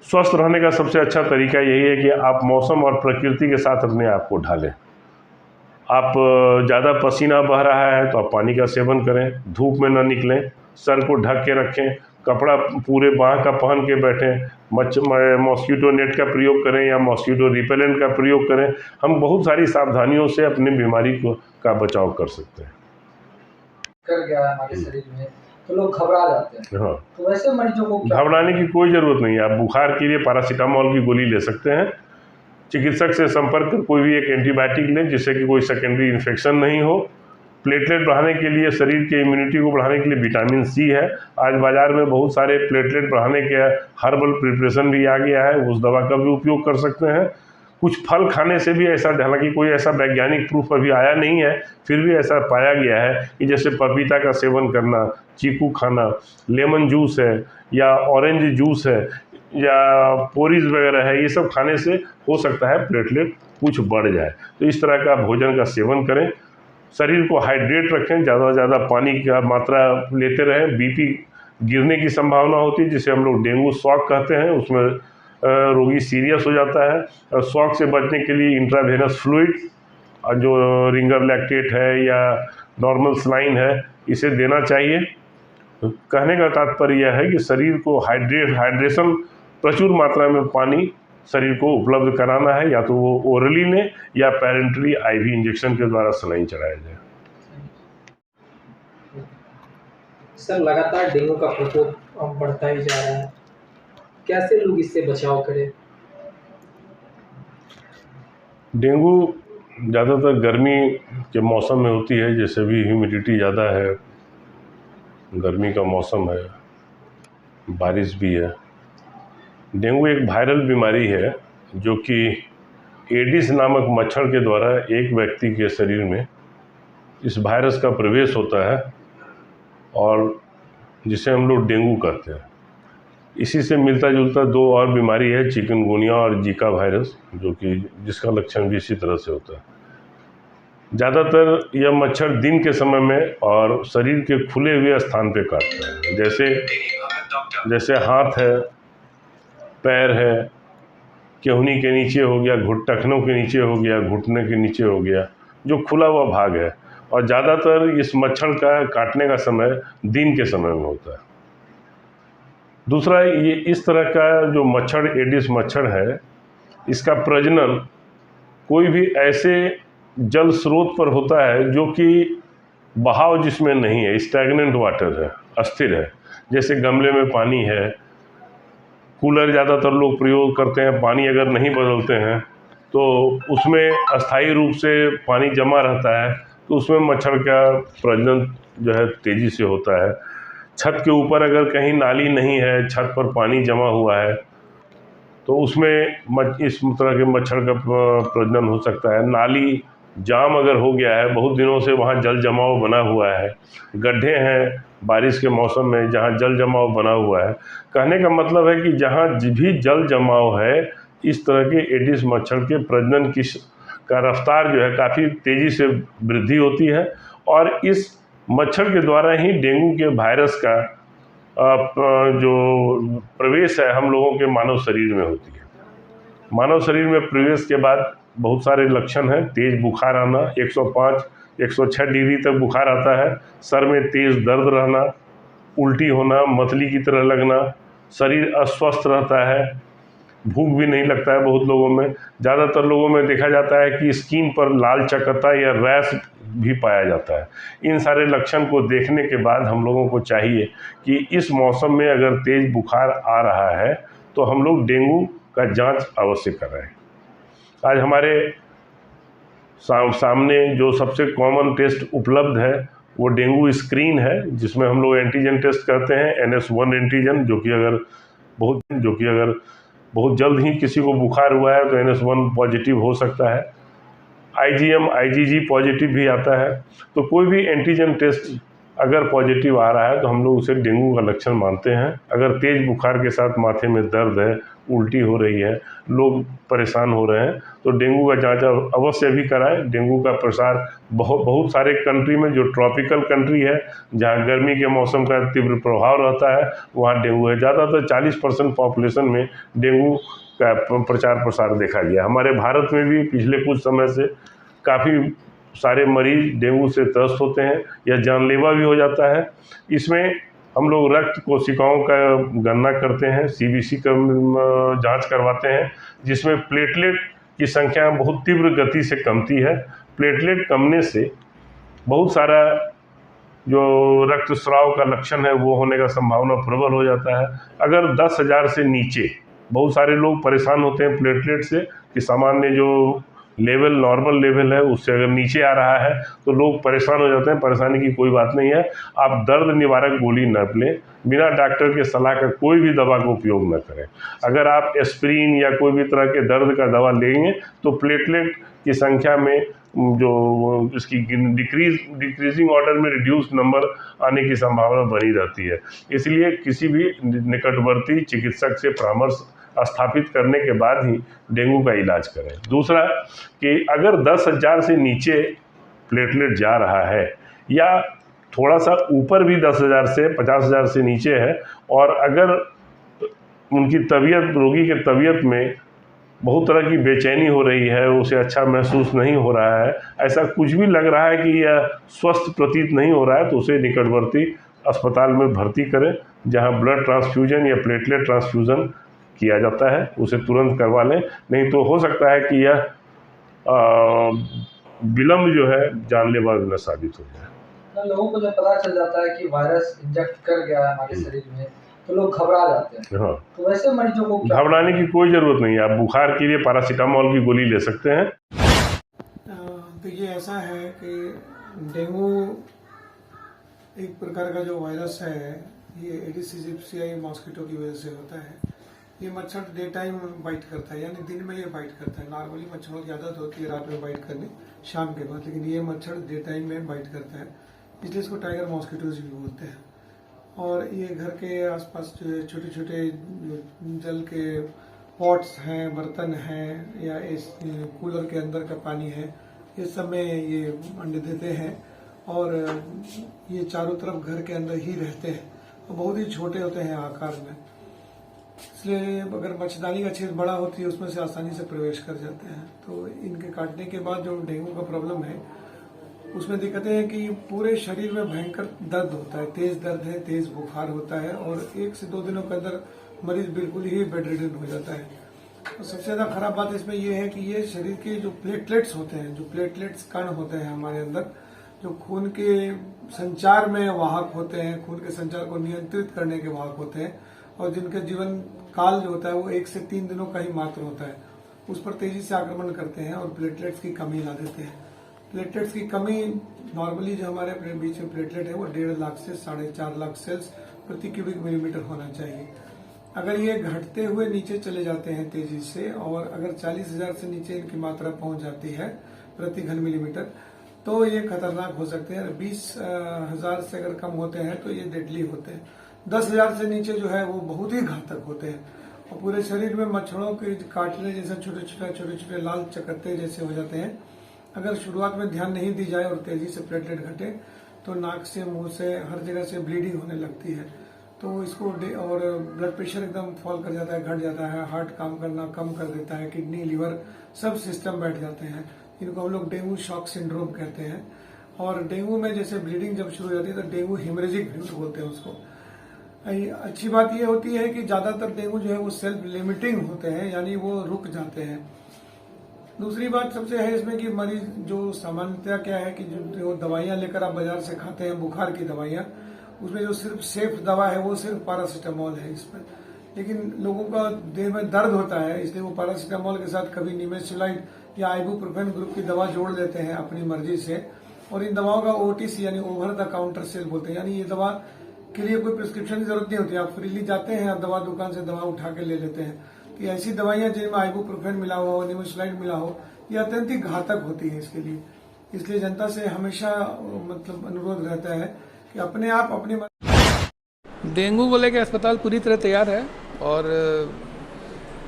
स्वस्थ रहने का सबसे अच्छा तरीका यही है कि आप मौसम और प्रकृति के साथ अपने आप को ढालें। आप ज़्यादा पसीना बह रहा है तो आप पानी का सेवन करें, धूप में ना निकलें, सर को ढक के रखें, कपड़ा पूरे बाँह का पहन के बैठें, मॉस्किटो नेट का प्रयोग करें या मॉस्किटो रिपेलेंट का प्रयोग करें। हम बहुत सारी सावधानियों से अपनी बीमारी का बचाव कर सकते हैं। कर गया है हमारे शरीर में तो लोग घबरा जाते हैं। हाँ, तो वैसे मरीजों को घबराने की कोई ज़रूरत नहीं है। आप बुखार के लिए पैरासीटामोल की गोली ले सकते हैं। चिकित्सक से संपर्क कर कोई भी एक एंटीबायोटिक लें जिससे कि कोई सेकेंडरी इन्फेक्शन नहीं हो। प्लेटलेट बढ़ाने के लिए, शरीर के इम्यूनिटी को बढ़ाने के लिए विटामिन सी है। आज बाज़ार में बहुत सारे प्लेटलेट बढ़ाने के हर्बल प्रिपरेशन भी आ गया है, उस दवा का भी उपयोग कर सकते हैं। कुछ फल खाने से भी ऐसा, हालांकि कोई ऐसा वैज्ञानिक प्रूफ अभी आया नहीं है, फिर भी ऐसा पाया गया है कि जैसे पपीता का सेवन करना, चीकू खाना, लेमन जूस है या ऑरेंज जूस है या पोरीज वगैरह है, ये सब खाने से हो सकता है प्लेटलेट कुछ बढ़ जाए। तो इस तरह का भोजन का सेवन करें, शरीर को हाइड्रेट रखें, ज़्यादा से ज़्यादा पानी का मात्रा लेते रहें। बीपी गिरने की संभावना होती है जिसे हम लोग डेंगू शॉक कहते हैं, उसमें रोगी सीरियस हो जाता है। शॉक से बचने के लिए इंट्रावेनस फ्लूइड जो रिंगर लैक्टेट है या नॉर्मल सलाइन है, इसे देना चाहिए। कहने का तात्पर्य यह है कि शरीर को हाइड्रेशन, प्रचुर मात्रा में पानी शरीर को उपलब्ध कराना है, या तो वो ओरली लें या पेरेंटली आईवी इंजेक्शन के द्वारा सलाइन चढ़ाया जाए। सर, लगातार डेंगू का प्रकोप अब बढ़ता ही जा रहा है, कैसे लोग इससे बचाव करें? डेंगू ज़्यादातर गर्मी के मौसम में होती है, जैसे भी ह्यूमिडिटी ज़्यादा है, गर्मी का मौसम है, बारिश भी है। डेंगू एक वायरल बीमारी है जो कि एडिस नामक मच्छर के द्वारा एक व्यक्ति के शरीर में इस वायरस का प्रवेश होता है और जिसे हम लोग डेंगू कहते हैं। इसी से मिलता जुलता दो और बीमारी है, चिकनगुनिया और जीका वायरस, जो कि जिसका लक्षण भी इसी तरह से होता है। ज़्यादातर यह मच्छर दिन के समय में और शरीर के खुले हुए स्थान पे काटता है, जैसे हाथ है, पैर है, केहनी के नीचे हो गया, टखनों के नीचे हो गया, घुटने के नीचे हो गया, जो खुला हुआ भाग है। और ज़्यादातर इस मच्छर का काटने का समय दिन के समय में होता है। दूसरा, ये इस तरह का जो मच्छर, एडिस मच्छर है, इसका प्रजनन कोई भी ऐसे जल स्रोत पर होता है जो कि बहाव जिसमें नहीं है, स्टैग्नेंट वाटर है, अस्थिर है। जैसे गमले में पानी है, कूलर ज़्यादातर लोग प्रयोग करते हैं, पानी अगर नहीं बदलते हैं तो उसमें अस्थायी रूप से पानी जमा रहता है, तो उसमें मच्छर का प्रजनन जो है तेज़ी से होता है। छत के ऊपर अगर कहीं नाली नहीं है, छत पर पानी जमा हुआ है, तो उसमें इस तरह के मच्छर का प्रजनन हो सकता है। नाली जाम अगर हो गया है, बहुत दिनों से वहाँ जल जमाव बना हुआ है, गड्ढे हैं बारिश के मौसम में जहाँ जल जमाव बना हुआ है, कहने का मतलब है कि जहाँ भी जल जमाव है, इस तरह के एडिस मच्छर के प्रजनन का रफ्तार जो है काफ़ी तेज़ी से वृद्धि होती है। और इस मच्छर के द्वारा ही डेंगू के वायरस का जो प्रवेश है हम लोगों के मानव शरीर में होती है। मानव शरीर में प्रवेश के बाद बहुत सारे लक्षण हैं। तेज़ बुखार आना, 105-106 डिग्री तक बुखार आता है, सर में तेज़ दर्द रहना, उल्टी होना, मतली की तरह लगना, शरीर अस्वस्थ रहता है, भूख भी नहीं लगता है बहुत लोगों में। ज़्यादातर लोगों में देखा जाता है कि स्किन पर लाल चकत्ता या रैश भी पाया जाता है। इन सारे लक्षण को देखने के बाद हम लोगों को चाहिए कि इस मौसम में अगर तेज़ बुखार आ रहा है तो हम लोग डेंगू का जांच अवश्य कराएं। आज हमारे सामने जो सबसे कॉमन टेस्ट उपलब्ध है वो डेंगू स्क्रीन है, जिसमें हम लोग एंटीजन टेस्ट करते हैं, NS1 एंटीजन, जो कि अगर बहुत जल्द ही किसी को बुखार हुआ है तो NS1 पॉजिटिव हो सकता है। IgM, IgG पॉजिटिव भी आता है। तो कोई भी एंटीजन टेस्ट अगर पॉजिटिव आ रहा है तो हम लोग उसे डेंगू का लक्षण मानते हैं। अगर तेज़ बुखार के साथ माथे में दर्द है, उल्टी हो रही है, लोग परेशान हो रहे हैं, तो डेंगू का जांच अवश्य भी कराएं। डेंगू का प्रसार बहुत सारे कंट्री में, जो ट्रॉपिकल कंट्री है जहां गर्मी के मौसम का तीव्र प्रभाव रहता है, वहां डेंगू है। ज़्यादातर 40% पॉपुलेशन में डेंगू का प्रचार प्रसार देखा गया। हमारे भारत में भी पिछले कुछ समय से काफ़ी सारे मरीज डेंगू से त्रस्त होते हैं। यह जानलेवा भी हो जाता है। इसमें हम लोग रक्त कोशिकाओं का गणना करते हैं, सीबीसी का जांच करवाते हैं, जिसमें प्लेटलेट की संख्या बहुत तीव्र गति से कमती है। प्लेटलेट कमने से बहुत सारा जो रक्तस्राव का लक्षण है वो होने का संभावना प्रबल हो जाता है। अगर 10,000 से नीचे, बहुत सारे लोग परेशान होते हैं प्लेटलेट से कि सामान्य जो लेवल, नॉर्मल लेवल है, उससे अगर नीचे आ रहा है तो लोग परेशान हो जाते हैं। परेशानी की कोई बात नहीं है। आप दर्द निवारक गोली न लें, बिना डॉक्टर के सलाह का कोई भी दवा का उपयोग न करें। अगर आप एस्प्रिन या कोई भी तरह के दर्द का दवा लेंगे तो प्लेटलेट की संख्या में जो इसकी डिक्रीजिंग ऑर्डर में रिड्यूस नंबर आने की संभावना बनी रहती है। इसलिए किसी भी निकटवर्ती चिकित्सक से परामर्श स्थापित करने के बाद ही डेंगू का इलाज करें। दूसरा कि अगर 10,000 से नीचे प्लेटलेट जा रहा है या थोड़ा सा ऊपर भी 10,000 से 50,000 से नीचे है, और अगर उनकी तबीयत, रोगी के तबीयत में बहुत तरह की बेचैनी हो रही है, उसे अच्छा महसूस नहीं हो रहा है, ऐसा कुछ भी लग रहा है कि यह स्वस्थ प्रतीत नहीं हो रहा है, तो उसे निकटवर्ती अस्पताल में भर्ती करें, जहां ब्लड ट्रांसफ्यूजन या प्लेटलेट ट्रांसफ्यूजन किया जाता है। उसे तुरंत करवा लें, नहीं तो हो सकता है कि यह विलम्ब जो है जानलेवा न साबित हो जाए। लोगों को जब पता चल जाता है कि वायरस इंजेक्ट कर गया है हमारे शरीर में, तो लोग घबरा जाते हैं। हाँ, तो वैसे मरीजों को घबराने की कोई ज़रूरत नहीं है। आप बुखार के लिए पैरासीटामोल की गोली ले सकते हैं। तो ये ऐसा है कि डेंगू एक प्रकार का जो वायरस है, ये एडिस इजिप्टियाई मॉस्किटो की वजह से होता है। ये मच्छर डे टाइम बाइट करता है, यानी दिन में ये बाइट करता है। नॉर्मली मच्छरों की आदत होती है रात में बाइट करने, शाम के बाद, लेकिन ये मच्छर डे टाइम में बाइट करता है, इसलिए इसको टाइगर मॉस्किटोज भी बोलते हैं। और ये घर के आसपास जो है छोटे छोटे जल के पॉट्स हैं, बर्तन हैं, या इस कूलर के अंदर का पानी है, इस सब में ये अंडे देते हैं। और ये चारों तरफ घर के अंदर ही रहते हैं और बहुत ही छोटे होते हैं आकार में, इसलिए अगर मच्छरदानी का छेद बड़ा होती है उसमें से आसानी से प्रवेश कर जाते हैं। तो इनके काटने के बाद जो डेंगू का प्रॉब्लम है उसमें दिक्कतें हैं कि पूरे शरीर में भयंकर दर्द होता है, तेज दर्द है, तेज बुखार होता है, और 1 से 2 दिनों के अंदर मरीज बिल्कुल ही बेड रिडन हो जाता है। और सबसे ज्यादा खराब बात इसमें यह है कि ये शरीर के जो प्लेटलेट्स होते हैं, जो प्लेटलेट्स कण होते हैं हमारे अंदर, जो खून के संचार में वाहक होते हैं, खून के संचार को नियंत्रित करने के वाहक होते हैं, और जिनका जीवन काल जो होता है वो 1 से 3 दिनों का ही मात्र होता है, उस पर तेजी से आक्रमण करते हैं और प्लेटलेट्स की कमी ला देते हैं। प्लेटलेट्स की कमी, नॉर्मली जो हमारे बीच में प्लेटलेट है वो 1.5 लाख से 4.5 लाख सेल्स प्रति क्यूबिक मिलीमीटर होना चाहिए। अगर ये घटते हुए नीचे चले जाते हैं तेजी से, और अगर 40,000 से नीचे इनकी मात्रा पहुंच जाती है प्रति घन मिलीमीटर, तो ये खतरनाक हो सकते हैं। 20,000 से अगर कम होते हैं तो ये डेडली होते हैं। 10,000 से नीचे जो है वो बहुत ही घातक होते हैं, और पूरे शरीर में मच्छरों के काटने जैसे छोटे छोटे लाल चकत्ते जैसे हो जाते हैं। अगर शुरुआत में ध्यान नहीं दी जाए और तेजी से प्लेटलेट घटे तो नाक से, मुंह से, हर जगह से ब्लीडिंग होने लगती है। तो इसको और ब्लड प्रेशर एकदम फॉल कर जाता है, घट जाता है, हार्ट काम करना कम कर देता है, किडनी, लिवर सब सिस्टम बैठ जाते हैं। इनको हम लोग डेंगू शॉक सिंड्रोम कहते हैं। और डेंगू में जैसे ब्लीडिंग जब शुरू हो जाती है तो डेंगू हिमरेजिक फीवर बोलते हैं उसको। अच्छी बात यह होती है कि ज्यादातर डेंगू जो है वो सेल्फ लिमिटिंग होते हैं, यानी वो रुक जाते हैं। दूसरी बात सबसे है इसमें कि मरीज जो सामान्यतः क्या है कि जो दवाइयां लेकर आप बाजार से खाते हैं, बुखार की दवाइयां, उसमें जो सिर्फ सेफ दवा है वो सिर्फ पैरासीटामोल है इसमें। लेकिन लोगों का देह में दर्द होता है, इसलिए वो पैरासीटामोल के साथ कभी निमेसुलाइड या आइबुप्रोफेन ग्रुप की दवा जोड़ लेते हैं अपनी मर्जी से। और इन दवाओं का ओटीसी यानी ओवर द काउंटर सेल बोलते हैं, यानी ये दवा के लिए कोई प्रिस्क्रिप्शन की जरूरत नहीं होती, आप फ्रीली जाते हैं और दवा दुकान से दवा उठा के ले लेते हैं। कि ऐसी दवाइयां जिनमें आइबुप्रोफेन मिला हुआ हो, निमेसुलाइड मिला हो, ये अत्यंत ही घातक होती है इसके लिए। इसलिए जनता से हमेशा मतलब अनुरोध रहता है कि कि अपने आप अपने डेंगू को लेकर अस्पताल पूरी तरह तैयार है और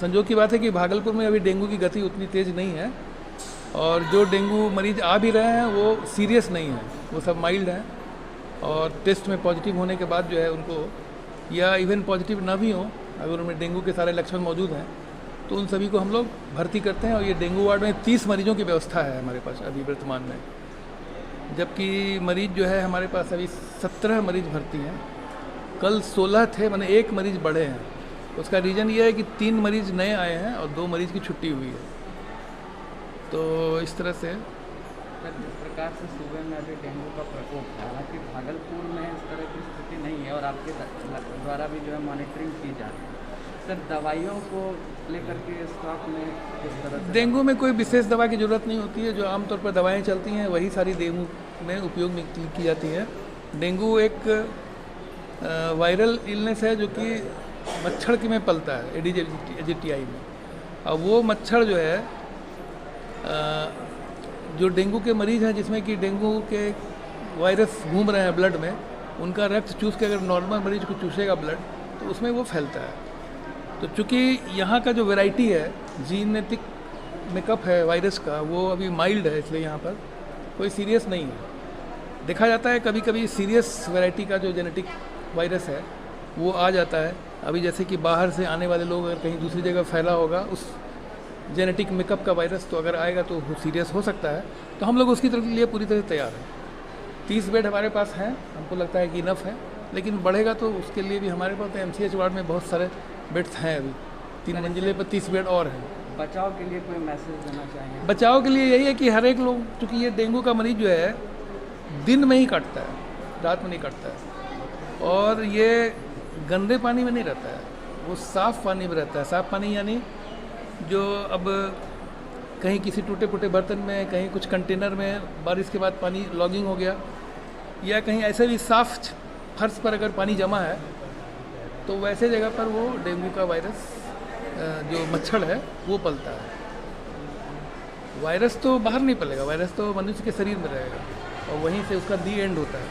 संजोग की बात है कि भागलपुर में अभी डेंगू की गति उतनी तेज़ नहीं है और जो डेंगू मरीज आ भी रहे हैं वो सीरियस नहीं है, वो सब माइल्ड हैं और टेस्ट में पॉजिटिव होने के बाद जो है उनको या इवन पॉजिटिव ना भी हो, अगर उनमें डेंगू के सारे लक्षण मौजूद हैं तो उन सभी को हम लोग भर्ती करते हैं और ये डेंगू वार्ड में 30 मरीजों की व्यवस्था है हमारे पास अभी वर्तमान में, जबकि मरीज जो है हमारे पास अभी 17 मरीज भर्ती हैं। कल 16 थे, माने 1 मरीज बढ़े हैं। उसका रीज़न ये है कि 3 मरीज नए आए हैं और 2 मरीज की छुट्टी हुई है। तो इस तरह से सर जिस प्रकार से सूबे में अभी डेंगू का प्रकोप है, हालांकि भागलपुर में इस तरह की स्थिति नहीं है और आपके द्वारा भी जो है मॉनिटरिंग की जा रही है। सर दवाइयों को लेकर के स्टॉक में किस तरह से? डेंगू में कोई विशेष दवा की ज़रूरत नहीं होती है, जो आमतौर पर दवाएं चलती हैं वही सारी डेंगू में उपयोग में की जाती है। डेंगू एक वायरल इलनेस है जो कि मच्छर की में पलता है, एडिस एजिप्टियाई में। अब वो मच्छर जो है जो डेंगू के मरीज़ हैं जिसमें कि डेंगू के वायरस घूम रहे हैं ब्लड में, उनका रक्त चूस के अगर नॉर्मल मरीज को चूसेगा ब्लड तो उसमें वो फैलता है। तो चूँकि यहाँ का जो वैरायटी है, जीनेटिक मेकअप है वायरस का, वो अभी माइल्ड है, इसलिए यहाँ पर कोई सीरियस नहीं है। देखा जाता है कभी कभी सीरियस वैरायटी का जो जेनेटिक वायरस है वो आ जाता है। अभी जैसे कि बाहर से आने वाले लोग अगर कहीं दूसरी जगह फैला होगा उस जेनेटिक मेकअप का वायरस, तो अगर आएगा तो वो सीरियस हो सकता है। तो हम लोग उसकी तरफ लिए पूरी तरह तैयार हैं। 30 बेड हमारे पास हैं, हमको लगता है कि इनफ है, लेकिन बढ़ेगा तो उसके लिए भी हमारे पास MCH वार्ड में बहुत सारे बेड्स हैं। अभी 3 मंजिले पर 30 बेड और हैं। बचाव के लिए कोई मैसेज देना चाहिए? बचाव के लिए यही है कि हर एक लोग, चूँकि ये डेंगू का मरीज जो है दिन में ही कटता है, रात में नहीं कटता है, और ये गंदे पानी में नहीं रहता है, वो साफ़ पानी में रहता है। साफ़ पानी यानी जो अब कहीं किसी टूटे फूटे बर्तन में, कहीं कुछ कंटेनर में बारिश के बाद पानी लॉगिंग हो गया, या कहीं ऐसे भी साफ फर्श पर अगर पानी जमा है तो वैसे जगह पर वो डेंगू का वायरस जो मच्छर है वो पलता है। वायरस तो बाहर नहीं पलेगा, वायरस तो मनुष्य के शरीर में रहेगा और वहीं से उसका दी एंड होता है।